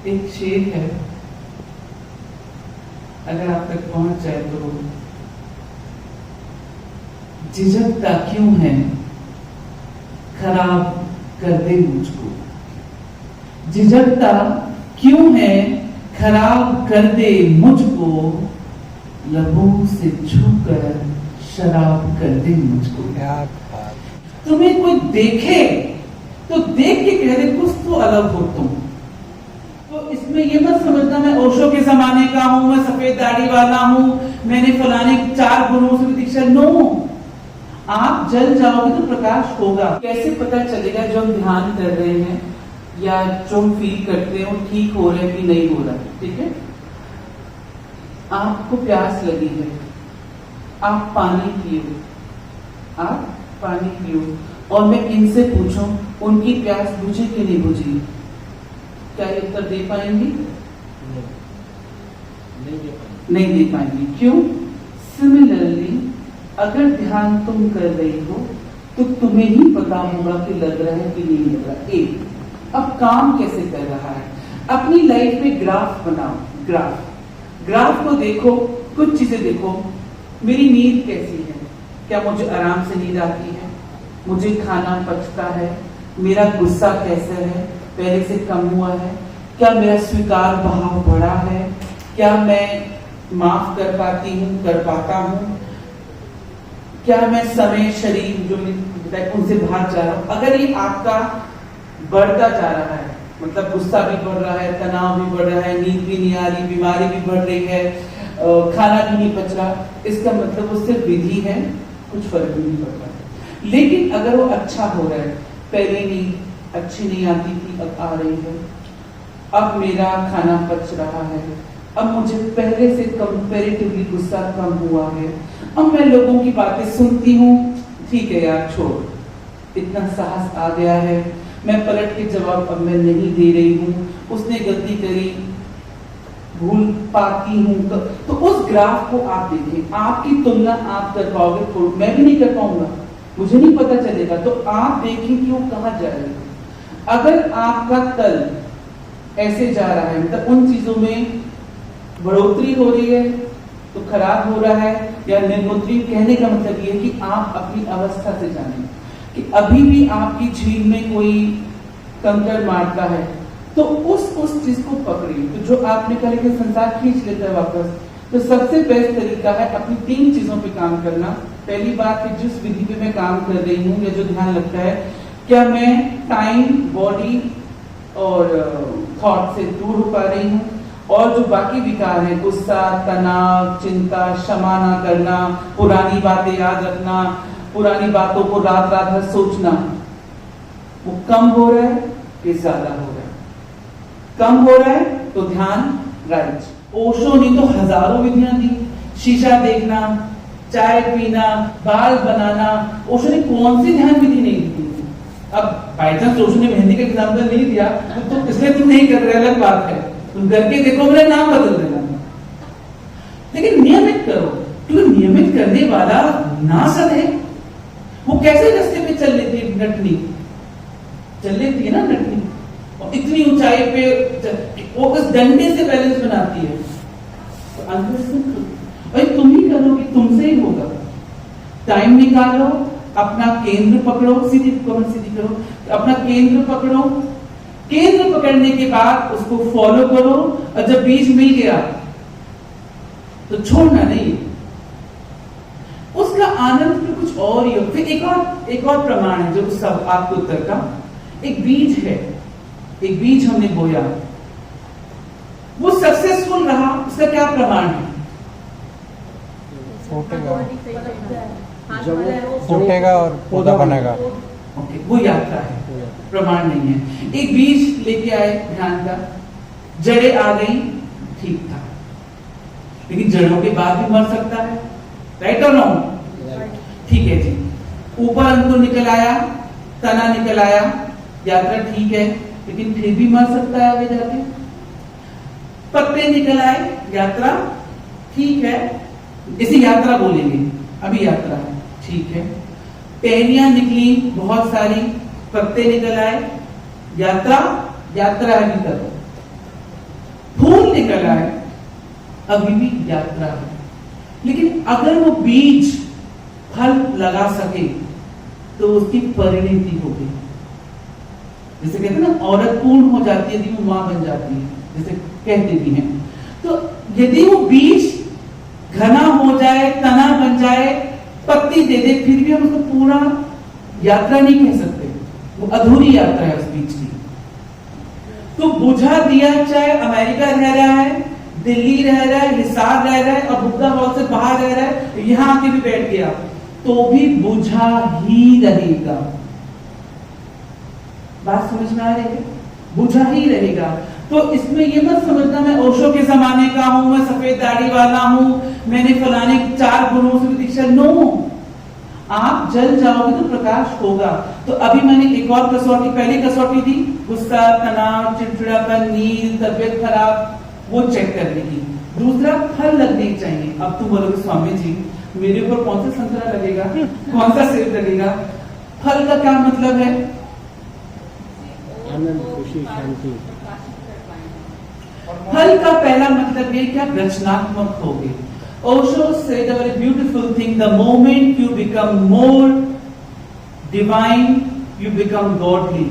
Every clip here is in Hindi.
एक शेर है, अगर आप तक पहुंच जाए तो, झिझकता क्यों है खराब कर दे मुझको, झिझकता क्यों है खराब कर दे मुझको, लबों से छूकर शराब कर दे मुझको। तुम्हें कोई देखे तो देख के कह दे कुछ तो अलग हो तुम। तो इसमें ये मत समझना मैं ओशो के जमाने का हूं, मैं सफेद दाढ़ी वाला हूं, मैंने फलाने 4 गुरुओं से दीक्षा। नो, आप जल जाओगे तो प्रकाश होगा। कैसे पता चलेगा जो हम ध्यान कर रहे हैं या जो हम फील करते हैं वो ठीक हो रहा है कि नहीं हो रहा है? ठीक है, आपको प्यास लगी है, आप पानी पियो, आप पानी पियो, और मैं इनसे पूछूं उनकी प्यास बुझी कि नहीं बुझी, क्या ये उत्तर दे पाएंगे? नहीं दे पाएंगे। क्यों? सिमिलरली अगर ध्यान तुम कर रही हो तो तुम्हें ही पता होगा कि लग रहा है कि नहीं लग रहा। एक अब काम कैसे कर रहा है, अपनी लाइफ में ग्राफ बनाओ। ग्राफ को देखो, कुछ चीजें देखो। मेरी नींद कैसी है, क्या मुझे आराम से नींद आती है, मुझे खाना पचता है, मेरा गुस्सा कैसा है, पहले से कम हुआ है, क्या मेरा स्वीकार भाव बढ़ा है, क्या मैं माफ कर पाती हूँ, कर पाता हूँ, क्या मैं समय शरीर जो उनसे भाग जा रहा हूँ। अगर ये आपका बढ़ता जा रहा है, मतलब गुस्सा भी बढ़ रहा है, तनाव भी बढ़ रहा है, नींद भी नहीं आ रही, बीमारी भी बढ़ रही है, खाना भी नहीं पच रहा, इसका मतलब वो सिर्फ विधि है, कुछ फर्क भी नहीं पड़ रहा है। लेकिन अगर वो अच्छा हो रहा है, पहले नींद अच्छी नहीं आती थी, अब आ रही है, अब मेरा खाना पच रहा है, अब मुझे पहले से कंपैरेटिवली गुस्सा कम हुआ है, अब मैं लोगों की बातें सुनती हूँ, ठीक है यार छोड़, इतना साहस आ गया है, मैं पलट के जवाब अब मैं नहीं दे रही हूँ, उसने गलती करी, भूल पाती हूँ। तो उस ग्राफ को आप देखें, आपकी तुलना आप कर पाओगे, मैं भी नहीं कर पाऊंगा, मुझे नहीं पता चलेगा। तो आप देखें कि वो कहाँ जा रही है। अगर आपका तल ऐसे जा रहा है, मतलब उन चीजों में बढ़ोतरी हो रही है तो खराब हो रहा है, या निम्नोत्तरी, कहने का मतलब ये है कि आप अपनी अवस्था से जानें कि अभी भी आपकी झील में कोई कंकड़ मारता है तो उस चीज को पकड़िए। तो जो आपने कहा कि संसार खींच लेता है वापस, तो सबसे बेस्ट तरीका है अपनी 3 चीजों पे काम करना। पहली बात कि जिस विधि पे मैं काम कर रही हूँ या जो ध्यान लगता है, क्या मैं टाइम, बॉडी और थॉट से दूर हो पा रही हूँ, और जो बाकी विकार है, गुस्सा, तनाव, चिंता, क्षमा ना करना, पुरानी बातें याद रखना, पुरानी बातों को रात रात भर सोचना, वो कम हो रहा है कि ज्यादा हो रहा है? कम हो रहा है तो ध्यान राइट। ओशो ने तो हजारों विधियां दी, शीशा देखना, चाय पीना, बाल बनाना, ओशो ने कौन सी ध्यान विधि नहीं दी? अब बाई चांस ओशो ने मेहंदी का एग्जाम्पल नहीं दिया तो इसलिए तुम नहीं कर रहे, अलग बात है, तुम करके देखो, मेरा नाम बदल देना, लेकिन नियमित करो। क्योंकि नियमित करने वाला ना सदे, वो कैसे रास्ते पे चल लेती है नटनी, चल लेती है ना नटनी, और इतनी ऊंचाई पे वो उस डंडे से बैलेंस बनाती है। तो भाई तुम ही करो कि तुमसे ही होगा। टाइम निकालो, अपना केंद्र पकड़ो, सीधी करो, अपना केंद्र पकड़ो, केंद्र पकड़ने के बाद उसको फॉलो करो, और जब बीच मिल गया तो छोड़ना नहीं, उसका आनंद फिर कुछ और ही हो। फिर एक और प्रमाण है जो सब आपको उत्तर का, एक बीज है, एक बीज हमने बोया, वो सक्सेसफुल रहा, उसका क्या प्रमाण है? फूटेगा और पौधा बनेगा। ओके, वो यात्रा है, प्रमाण नहीं है। एक बीज लेके आए ध्यान का, जड़ें आ गई, ठीक था, लेकिन जड़ों के बाद भी मर सकता है, राइट और रॉन्ग? ठीक है जी। ऊपर अंकुर निकल आया, तना निकल आया, यात्रा ठीक है, लेकिन फिर भी मर सकता है आगे जाके। पत्ते निकल आए, यात्रा ठीक है, इसे यात्रा बोलेंगे, अभी यात्रा है, ठीक है। टहनियां निकली बहुत सारी, पत्ते निकल आए, यात्रा है अभी तक, अभी भी यात्रा है। लेकिन अगर वो बीज फल लगा सके तो उसकी परिणति होगी। जैसे कहते हैं ना, औरत पूर्ण हो जाती है यदि वो मां बन जाती है, जैसे कहते भी हैं। तो यदि वो बीज घना हो जाए, तना बन जाए, पत्ती दे दे, फिर भी हम उसको पूरा यात्रा नहीं कह सकते, वो अधूरी यात्रा है उस बीज की। तो बुझा दिया, चाहे अमेरिका रह रहा है, दिल्ली रह रहा है, हिसार रह रहा है और बुद्धा हॉल से बाहर रह रहा है, यहां आके भी बैठ गया तो भी बुझा ही रहेगा। बात समझ में आ रही है? बुझा ही रहेगा। तो इसमें ये मत समझना मैं ओशो के जमाने का हूं, मैं सफेद दाढ़ी वाला हूं, मैंने फलाने 4 गुरुओं से दीक्षा। नो, आप जल जाओगे तो प्रकाश होगा। तो अभी मैंने एक और कसौटी, पहली कसौटी दी गुस्सा, तनाव, चिड़चिड़ापन, नींद, तबियत खराब, वो चेक करने की। दूसरा, फल लगने चाहिए। अब तुम बोलोगे स्वामी जी मेरे ऊपर कौन सा संतरा लगेगा, कौन सा सेब लगेगा? फल का क्या मतलब है? आनंद, खुशी, शांति। फल का पहला मतलब ये क्या रचनात्मक होगे। Osho said a very beautiful thing: the moment you become more divine, you become godly.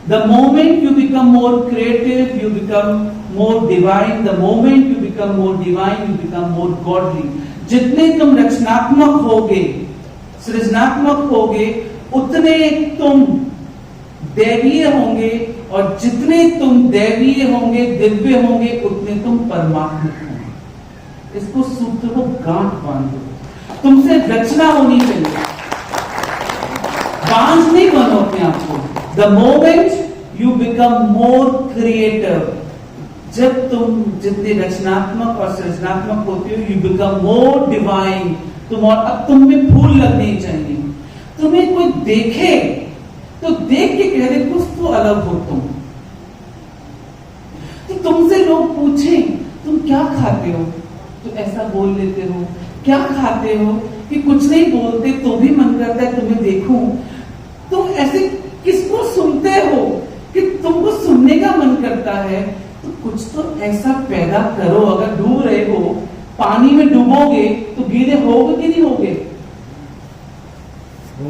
The moment you become more creative, you become more divine. The moment you become more divine, you become more godly. जितने तुम रचनात्मक होगे, सृजनात्मक होगे, उतने तुम दैवीय होंगे, और जितने तुम दैवीय होंगे, दिव्य होंगे, उतने तुम परमात्मिक होंगे। इसको सूत्र को गांठ बांधो। तुमसे रचना होनी चाहिए, बांझ नहीं बनो अपने आप को। The moment you become more creative, जब तुम जितने रचनात्मक और सृजनात्मक होते हो, यू बिकम मोर डिवाइन। तुम और अब तुम में फूल लगने चाहिए। तुम्हें कोई देखे तो देख के कह दे कुछ तो अलग हो तुम। तो तुमसे लोग पूछें तुम क्या खाते हो, तो ऐसा बोल लेते हो। क्या खाते हो कि कुछ नहीं बोलते तो भी मन करता है तुम्हें देखूं। तुम ऐसे किसको सुनते हो कि तुमको सुनने का मन करता है, तो कुछ तो ऐसा पैदा करो। अगर डूब रहे हो, पानी में डूबोगे तो गीले होगे कि नहीं होगे?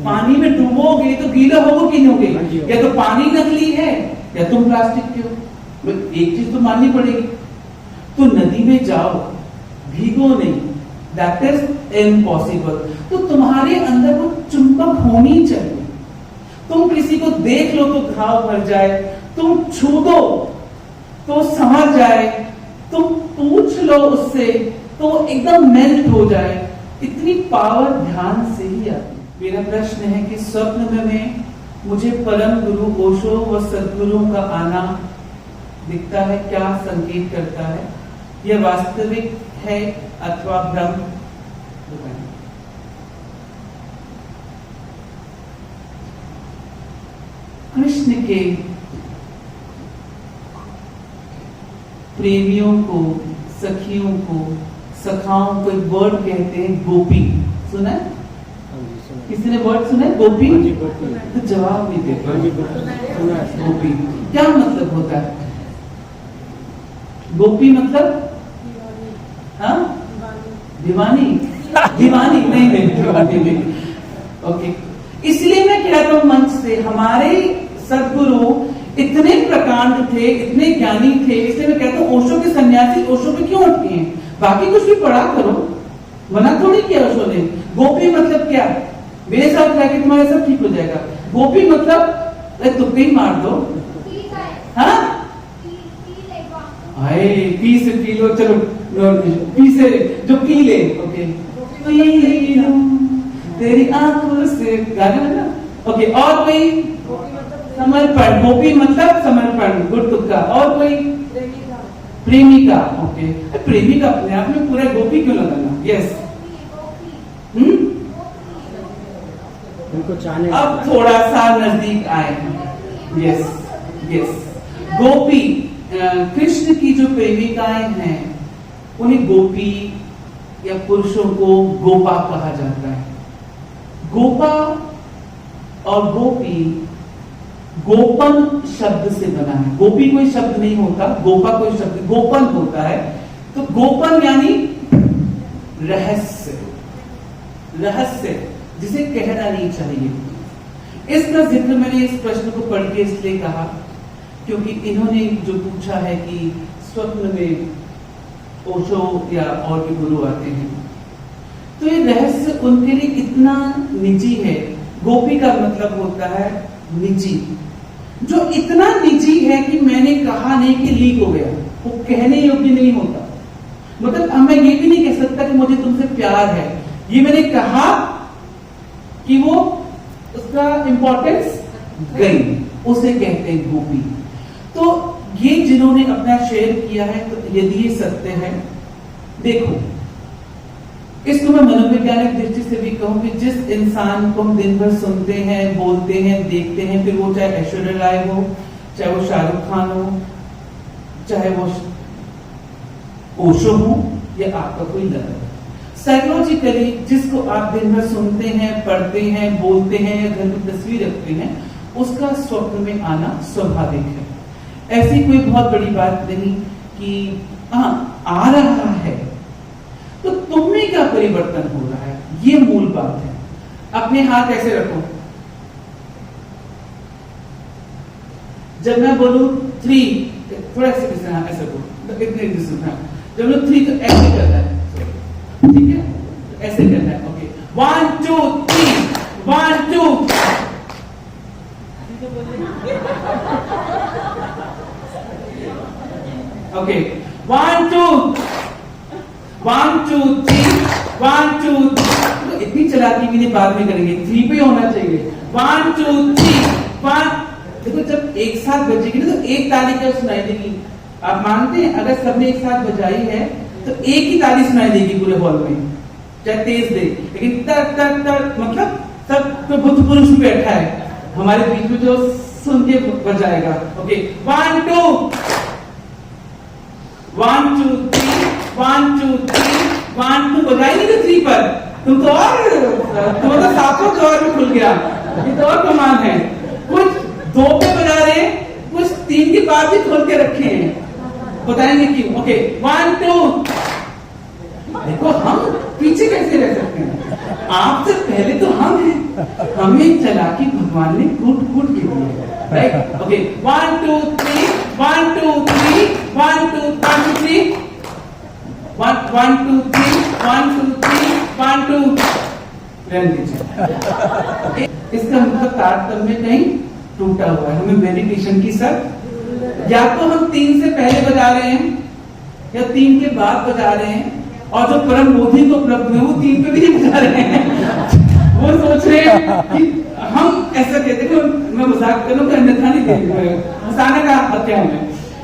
पानी में डूबोगे तो गीला होगे कि नहीं होगे? या तो पानी नकली है या तुम प्लास्टिक के हो। एक चीज तो माननी पड़ेगी। तो नदी में जाओ, भीगो नहीं, दैट इज इम्पॉसिबल। तो तुम्हारे अंदर वो चुंबक होनी चाहिए। तुम किसी को देख लो तो घाव भर जाए, तुम छू दो तो समझ जाए, तुम पूछ लो उससे तो एकदम मेल्ट हो जाए। इतनी पावर ध्यान से ही आती। मेरा प्रश्न है कि स्वप्न में मुझे परम गुरु ओशो व सद्गुरुओं का आना दिखता है, क्या संकेत करता है? यह वास्तविक है अथवा भ्रम? कृष्ण के प्रेमियों को, सखियों को, सखाओं को एक वर्ड कहते हैं गोपी। सुना है? किसी ने वर्ड सुना है गोपी? तो जवाब नहीं देते। गोपी क्या मतलब होता है? गोपी मतलब हाँ, दीवानी। दीवानी नहीं, दीवानी नहीं। ओके, इसलिए मैं कहता हूं मंच से, हमारे सद्गुरु इतने प्रकांड थे, इतने ज्ञानी थे, इसलिए मैं कहता हूं ओशो के सन्यासी ओशो पे क्यों अटके हैं? बाकी कुछ भी पढ़ा करो, मना थोड़ी किया ओशो ने। गोपी मतलब क्या? मेरे साथ जाके तुम्हारा सब ठीक हो जाएगा। गोपी मतलब तुम ही मार दो। हाँ, पी से पी लो, चलो पी से जो पी ले। ओके, पी लो तेरी आंखों से, गाना है ना? ओके, और कोई? समर्पण। गोपी मतलब समर्पण, गुड तुक्का। और कोई? प्रेमिका। ओके, प्रेमिका अपने आप में पूरा गोपी क्यों लगाना? यस, उनको चाहने। अब थोड़ा सा नजदीक आए। यस यस, गोपी कृष्ण की जो प्रेमिकाएं हैं उन्हें गोपी या पुरुषों को गोपा कहा जाता है। गोपा और गोपी गोपन शब्द से बना है। गोपी कोई शब्द नहीं होता, गोपा कोई शब्द, गोपन होता है। तो गोपन यानी रहस्य, रहस्य जिसे कहना नहीं चाहिए। इसका जिक्र मैंने इस प्रश्न को पढ़ के इसलिए कहा क्योंकि इन्होंने जो पूछा है कि स्वप्न में ओशो या और भी गुरु आते हैं, तो ये रहस्य उनके लिए इतना निजी है। गोपी का मतलब होता है निजी, जो इतना निजी है कि मैंने कहा नहीं कि लीक हो गया, वो कहने योग्य नहीं होता। मतलब अब मैं ये भी नहीं कह सकता कि मुझे तुमसे प्यार है, ये मैंने कहा कि वो उसका इंपॉर्टेंस गई, उसे कहते हैं गोपी। तो ये जिन्होंने अपना शेयर किया है, तो यदि ये सत्य है, देखो इसको मैं मनोवैज्ञानिक दृष्टि से भी कहूं कि जिस इंसान को हम दिन भर सुनते हैं, बोलते हैं, देखते हैं, फिर वो चाहे ऐश्वर्या राय हो, चाहे वो शाहरुख खान हो, चाहे वो ओशो हो या आपका कोई लड़का, साइकोलॉजिकली जिसको आप दिन भर सुनते हैं, पढ़ते हैं, बोलते हैं या घर में तस्वीर रखते हैं, उसका स्वप्न में आना स्वाभाविक है। ऐसी कोई बहुत बड़ी बात नहीं कि आ रहा है, तो तुम में क्या परिवर्तन हो रहा है, ये मूल बात है। अपने हाथ ऐसे रखो, जब मैं बोलूं 3, थोड़ा ऐसे ऐसे करो, इतने जब बोलूं 3 तो ऐसे करना है, ठीक है, ऐसे करना है। ओके, 1 2 3, 1 2। ओके, 1 2 1 2 3, 1 2 3। इतनी चलाकी भी नहीं, बाद में करेंगे, 3 पे होना चाहिए। 1 2 3 1। देखो जब एक साथ बजेगी ना, तो एक ताली क्या सुनाई देगी। आप मानते हैं अगर सबने एक साथ बजाई है तो एक ही ताली सुनाई देगी पूरे हॉल में, चाहे तेज दे, लेकिन तक तक तक मतलब सब बुद्ध पुरुष भी बैठा है हमारे बीच में जो सुन के बजाएगा। ओके, 1 2 1 2 3 1 2 3 1 2। बजाई नहीं तो 3 पर, तुम तो सातों जोर में खुल गया, ये तो और कमाल है। कुछ 2 पे बजा रहे हैं, कुछ 3 के बाद भी खोल के रखे हैं, बताएंगे क्यों। ओके, 1 2। देखो हम पीछे कैसे रह सकते हैं, आपसे पहले तो हम हैं, हमें चालाकी भगवान ने कूट कूट के दी है, राइट। ओके, 1 2 3 1 2 3 1 2 1 2 3 1 2 3 1 2 3 1 2। रहने दीजिए, इसका मतलब तारतम्य कहीं टूटा हुआ है। हमें मेडिटेशन की सब, या तो हम 3 से पहले बजा रहे हैं या 3 के बाद बजा रहे हैं, और जो परम बोधि को उपलब्ध हुए वो 3 पे भी नहीं बजा रहे हैं। वो सोच रहे हैं कि हम ऐसा कहते हैं, मैं मजाक करूं कि अन्यथा नहीं देंगे, हंसाने का हक है हमें,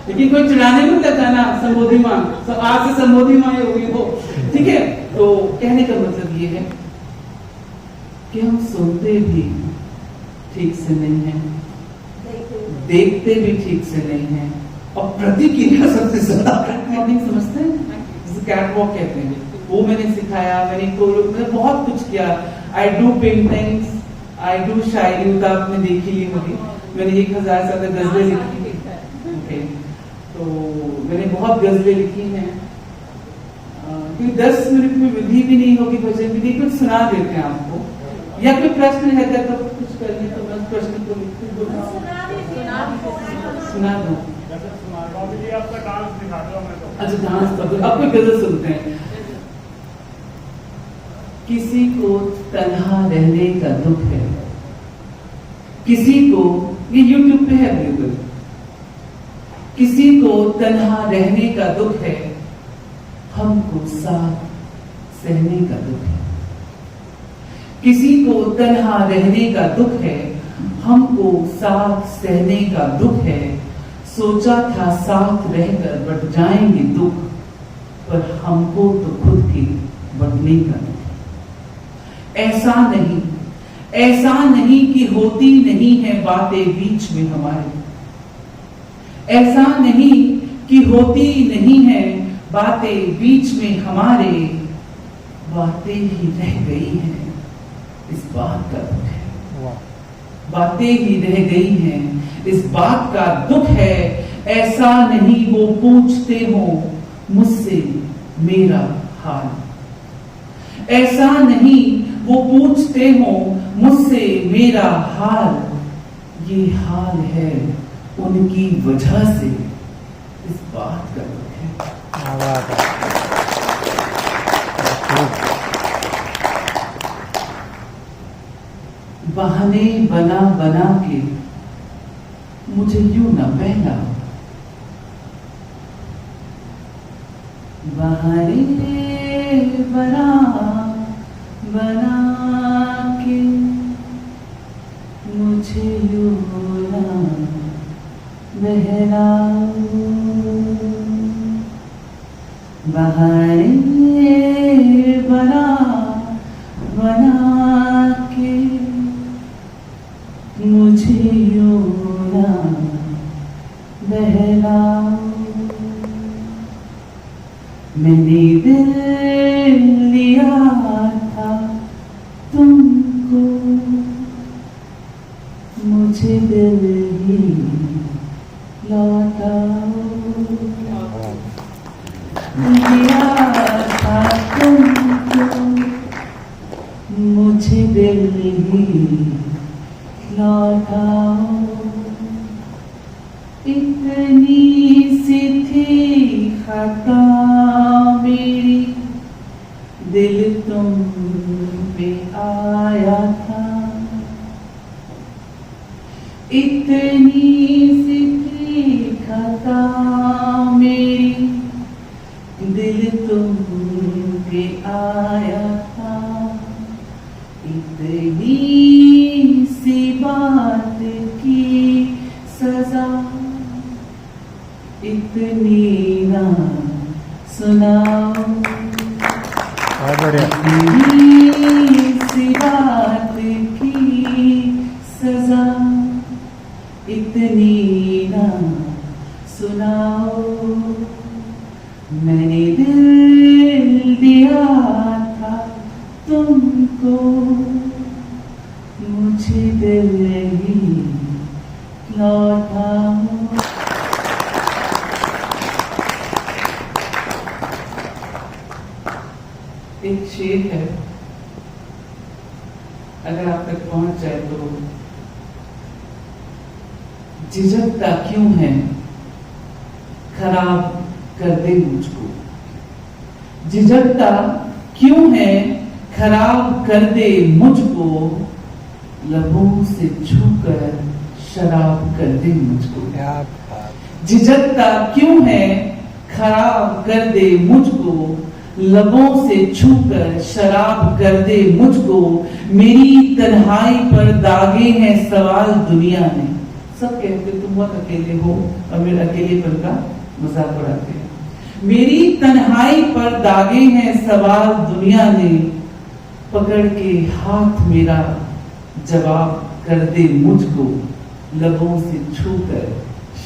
लेकिन कोई चिढ़ाने में क्या जाना, संबोधि मां, आज से संबोधि मां ही होगी वो, ठीक है। तो कहने का मतलब ये है कि हम सुनते भी ठीक से नहीं है, देखते भी ठीक से नहीं है, और प्रतिक्रिया सबसे ज्यादा नहीं समझते हैं, जिसे कैटवॉक कहते हैं, वो मैंने सिखाया। मैंने बहुत कुछ किया। I do paintings, I do शायरी, तो आपने देखी ली होगी, मैंने 1000 से ज्यादा गजलें लिखी। ओके, तो मैंने बहुत गजलें लिखी हैं, क्योंकि 10 मिनट में विधि भी नहीं होगी, भजन भी नहीं, कुछ सुना देते हैं आपको, या कोई प्रश्न है तो कुछ करिए, तो मैं प्रश्न को सुना दूं। आपका डांस दिखा दो हमें तो। अच्छा, डांस कर दो। अब कोई गजल सुनते हैं। किसी को तन्हा रहने का दुख है, किसी को, ये YouTube पे है अवेलेबल, किसी को तन्हा रहने का दुख है, हमको साथ सहने का दुख है। किसी को तन्हा रहने का दुख है, हमको साथ सहने का दुख है। सोचा था साथ रहकर बट जाएंगे दुख, पर हमको तो खुद की बटने का दुख है। ऐसा नहीं कि होती नहीं है बातें बीच में हमारे, ऐसा नहीं कि होती नहीं है बातें बीच में हमारे, बातें ही रह गई हैं, इस बात का दुख है। बातें ही रह गई हैं, इस बात का दुख है। ऐसा नहीं वो पूछते हो मुझसे मेरा हाल। ऐसा नहीं वो पूछते हो मुझसे मेरा हाल, ये हाल है उनकी वजह से इस बात का दुख है। क्या बात है। खूब। बहाने बना बना के मुझे यूं न बहला, बहाने बना बना के मुझे यूं न बहला, बहाने बना बना के मुझे यूं न बहला। मैंने दिल लिया था तुमको, मुझे दिल ही लौटाओ। लिया था तुमको, मुझे दिल ही लौटाओ। इतनी सी थी खता मेरी, दिल तुम पे आया था। इतनी सी थी खता मेरी, दिल तुम पे आया था। इतनी सी बात की सजा, इतनी ना सुनाओ। बहुत बढ़िया। इतनी सी बात की सजा, इतनी ना सुनाओ। मैंने दिल दिया था तुमको, मुझे दिल ही लौटाओ। एक शेर है, अगर आप तक पहुंच जाए तो, झिझकता क्यों है खराब कर दे मुझको। झिझकता क्यों है खराब कर दे मुझको, लबों से छूकर शराब कर दे मुझको। क्या बात। झिझकता क्यों है खराब कर दे मुझको, लबों से छूकर शराब कर दे मुझको। मेरी तन्हाई पर दागे हैं सवाल दुनिया ने। सब कहते तुम बहुत अकेले हो और मेरे अकेलेपन का मजाक उड़ाते हैं। मेरी तन्हाई पर दागे हैं सवाल दुनिया ने, पकड़ के हाथ मेरा जवाब कर दे मुझको, लबों से छूकर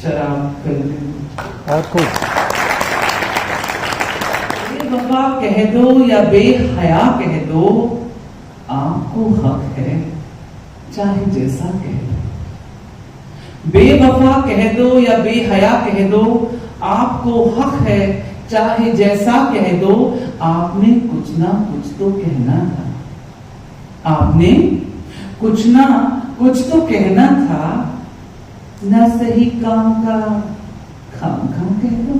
शराब कर दे मुझको। बहुत खूब। बेवफा कह दो या बेहया कह दो, आपको हक है चाहे जैसा कह दो। बेवफा कह दो या बेहया कह दो, आपको हक है चाहे जैसा कह दो। आपने कुछ ना कुछ तो कहना था, आपने कुछ ना कुछ तो कहना था। ना सही काम का खाम खाम कह दो।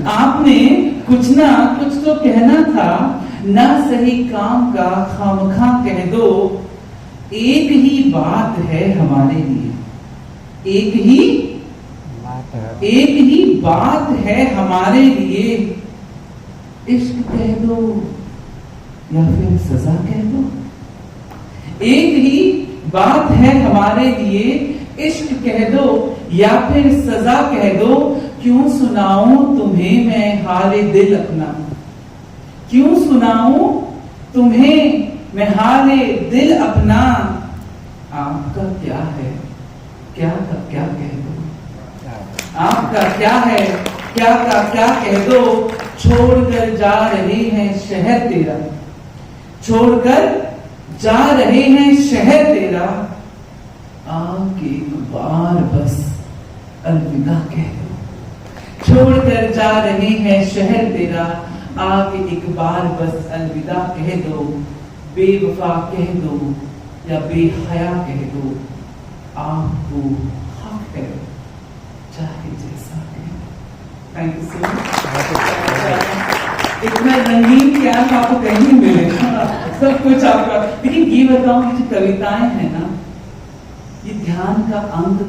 आपने कुछ ना कुछ तो कहना था, ना सही काम का खामखा कह दो। एक ही बात है हमारे लिए, एक ही बात है हमारे लिए। इश्क कह दो या फिर सजा कह दो। एक ही बात है हमारे लिए, इश्क कह दो या फिर सजा कह दो। क्यों सुनाऊं तुम्हें मैं हाले दिल अपना, क्यों सुनाऊं तुम्हें मैं हाले दिल अपना। आपका क्या है क्या का क्या कह दो, आपका क्या है क्या का क्या कह दो। छोड़कर जा रहे हैं शहर तेरा, छोड़कर जा रहे हैं शहर तेरा। आके एक बार बस अलविदा कह दो। छोड़कर जा रहे हैं शहर तेरा, आके एक बार बस अलविदा कह दो, बेवफा कह दो या बेहया कह दो, आपको हक है चाहे जैसा कहे। Thank you so much. इतना रंगीन प्यार आपको कहीं मिलेगा, सब कुछ आपका। लेकिन ये बताऊं, ये जो कविताएं हैं ना, ये ध्यान का अंग